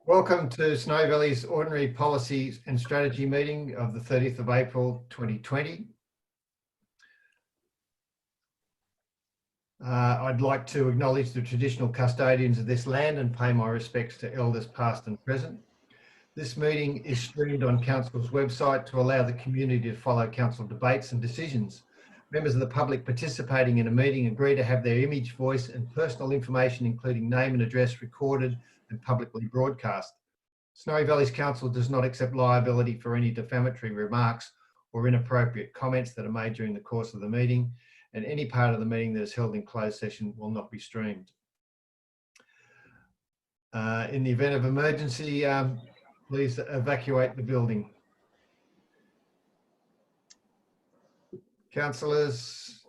Welcome to Snowy Valley's Ordinary Policies and Strategy meeting of the 30th of April 2020. I'd like to acknowledge the traditional custodians of this land and pay my respects to elders past and present. This meeting is streamed on Council's website to allow the community to follow Council debates and decisions. Members of the public participating in a meeting agree to have their image, voice and personal information, including name and address, recorded and publicly broadcast. Snowy Valleys Council does not accept liability for any defamatory remarks or inappropriate comments that are made during the course of the meeting, and any part of the meeting that is held in closed session will not be streamed. In the event of emergency, please evacuate the building. Councillors,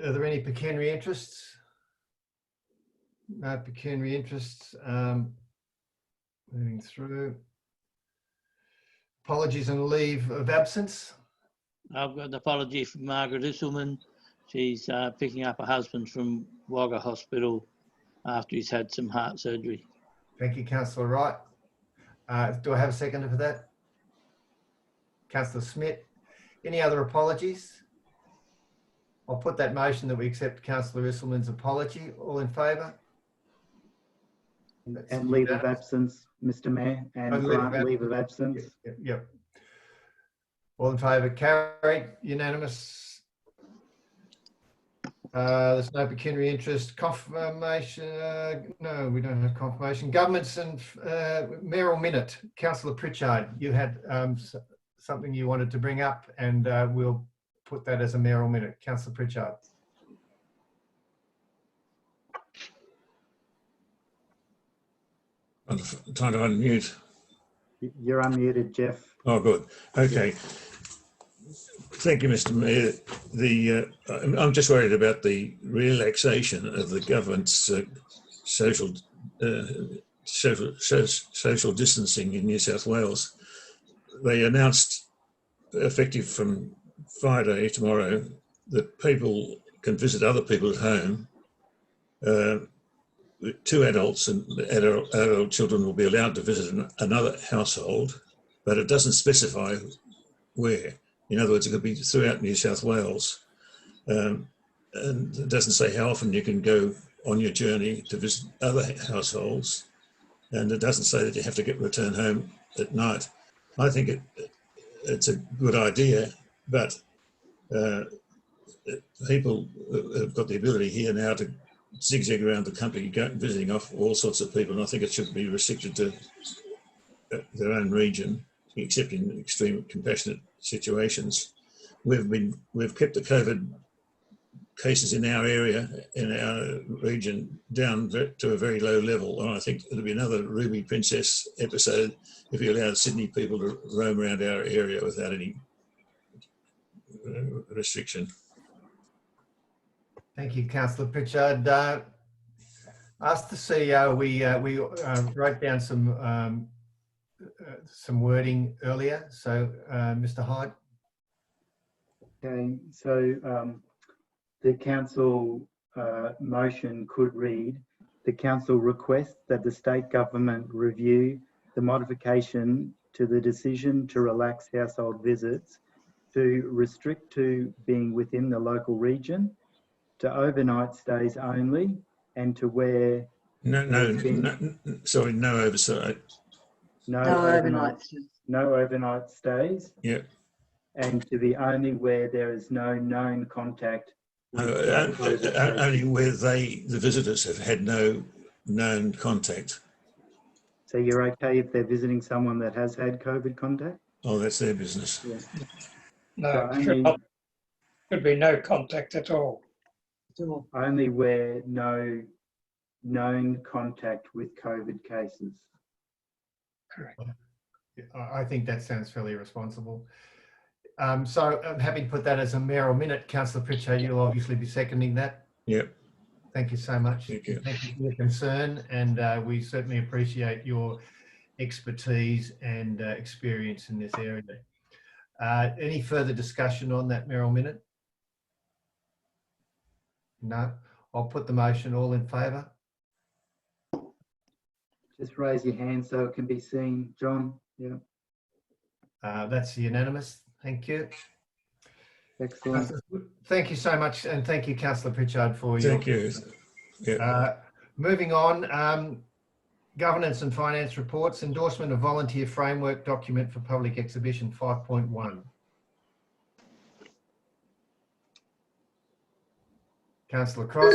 are there any pecuniary interests? No pecuniary interests. Moving through. Apologies and leave of absence. I've got an apology from Margaret Isselman. She's picking up her husband from Wagga Hospital after he's had some heart surgery. Thank you, Councillor Wright. Do I have a seconder for that? Councillor Smith. Any other apologies? I'll put that motion that we accept Councillor Isselman's apology. All in favour? And leave of absence, Mr. Mayor, and grant leave of absence. Yep. All in favour? Carried. Unanimous. There's no pecuniary interest. Confirmation? No, we don't have confirmation. Governments and mayoral minute. Councillor Pritchard, you had something you wanted to bring up, and we'll put that as a mayoral minute. Councillor Pritchard. I'm trying to unmute. You're unmuted, Jeff. Oh, good. Okay. Thank you, Mr. Mayor. I'm just worried about the relaxation of the government's social distancing in New South Wales. They announced, effective from Friday, tomorrow, that people can visit other people at home. Two adults and adult children will be allowed to visit another household, but it doesn't specify where. In other words, it could be throughout New South Wales. And it doesn't say how often you can go on your journey to visit other households. And it doesn't say that you have to return home at night. I think it's a good idea, but people have got the ability here now to zigzag around the country, visiting off all sorts of people, and I think it should be restricted to their own region, except in extreme compassionate situations. We've kept the COVID cases in our area, in our region, down to a very low level, and I think it'll be another Ruby Princess episode if we allowed Sydney people to roam around our area without any restriction. Thank you, Councillor Pritchard. Asked the CEO, we wrote down some wording earlier. So, Mr. Hyde. Okay, so the council motion could read, the council requests that the state government review the modification to the decision to relax household visits to restrict to being within the local region, to overnight stays only, and to where no oversight. No overnight stays. Yeah. And to be only where there is no known contact. Only where the visitors have had no known contact. So you're okay if they're visiting someone that has had COVID contact? Oh, that's their business. Yeah. No, So could be no contact at all. only where no known contact with COVID cases. Correct. I think that sounds fairly responsible. So I'm happy to put that as a mayoral minute. Councillor Pritchard, you'll obviously be seconding that. Yep. Thank you so much. Thank you. Thank you for your concern, and we certainly appreciate your expertise and experience in this area. Any further discussion on that mayoral minute? No. I'll put the motion. All in favour? Just raise your hand so it can be seen, John. Yeah, That's unanimous. Thank you. excellent. Thank you so much, and thank you, Councillor Pritchard, for your. Thank you. Yeah. Moving on, governance and finance reports, endorsement of volunteer framework document for public exhibition 5.1. Councillor Cross.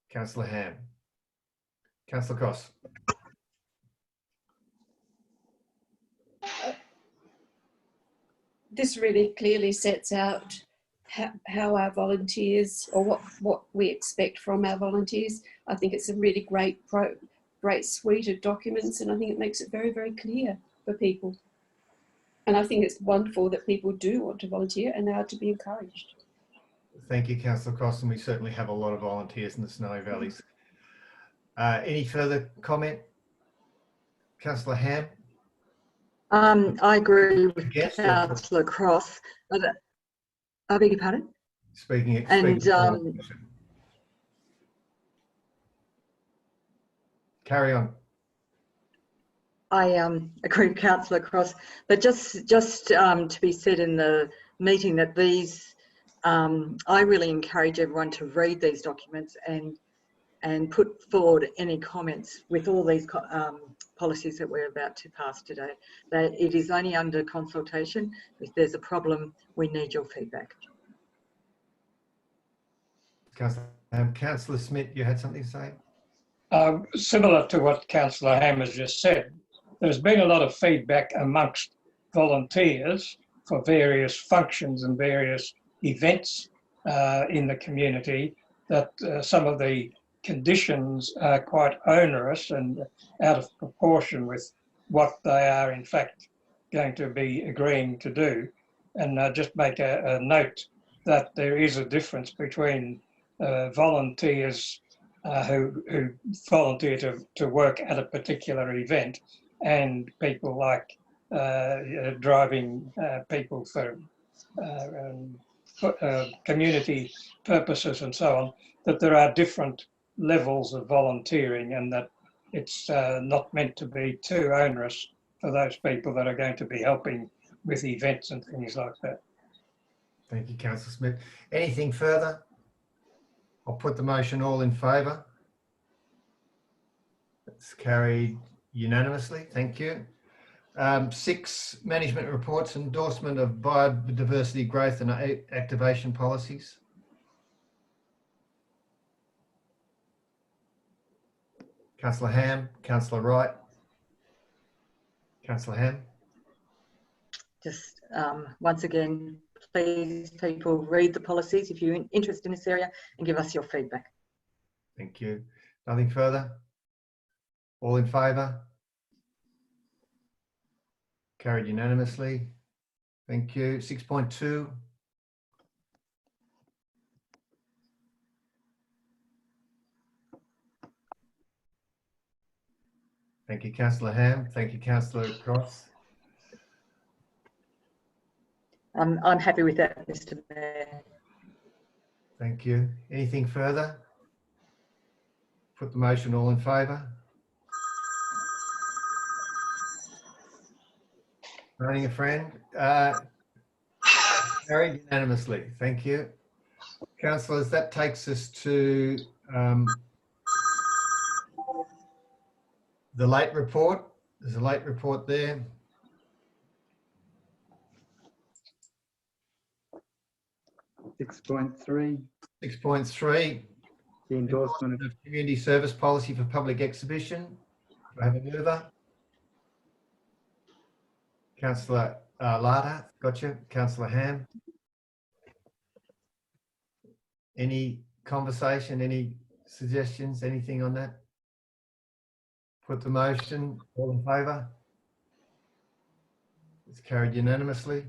Councillor Ham. Councillor Cross. This really clearly sets out how our volunteers, or what we expect from our volunteers. I think it's a really great suite of documents, and I think it makes it very, very clear for people. And I think it's wonderful that people do want to volunteer and they are to be encouraged. Thank you, Councillor Cross, and we certainly have a lot of volunteers in the Snowy Valleys. Any further comment? Councillor Ham? I agree with Yes, Councillor Cross. I beg your pardon? Speaking. Carry on. I agree with Councillor Cross, but just to be said in the meeting that these, I really encourage everyone to read these documents and put forward any comments with all these policies that we're about to pass today. That it is only under consultation. If there's a problem, we need your feedback. Councillor Smith, you had something to say? Similar to what Councillor Ham has just said, there's been a lot of feedback amongst volunteers for various functions and various events in the community that some of the conditions are quite onerous and out of proportion with what they are in fact going to be agreeing to do. And just make a note that there is a difference between volunteers who volunteer to work at a particular event and people like driving people for community purposes and so on, that there are different levels of volunteering and that it's not meant to be too onerous for those people that are going to be helping with events and things like that. Thank you, Councillor Smith. Anything further? I'll put the motion. All in favour? It's carried unanimously. Thank you. 6, management reports, endorsement of biodiversity growth and activation policies. Councillor Ham, Councillor Wright. Councillor Ham. Just once again, please people read the policies if you're interested in this area and give us your feedback. Thank you. Nothing further? All in favour? Carried unanimously. Thank you. 6.2. Thank you, Councillor Ham. Thank you, Councillor Cross. I'm happy with that, Mr. Mayor. Thank you. Anything further? Put the motion. All in favour? Running a friend. Carried unanimously. Thank you. Councillors, that takes us to the late report. There's a late report there. Six point three, 6.3, the endorsement of of community service policy for public exhibition. Do I have a mover? Councillor Larder, gotcha. Councillor Ham. Any conversation, any suggestions, anything on that? Put the motion. All in favour? It's carried unanimously.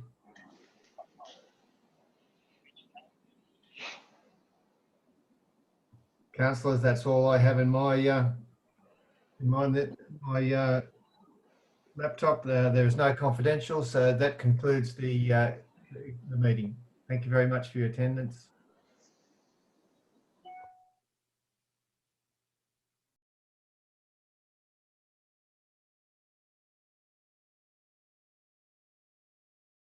Councillors, that's all I have in my laptop. There is no confidential, so that concludes the meeting. Thank you very much for your attendance.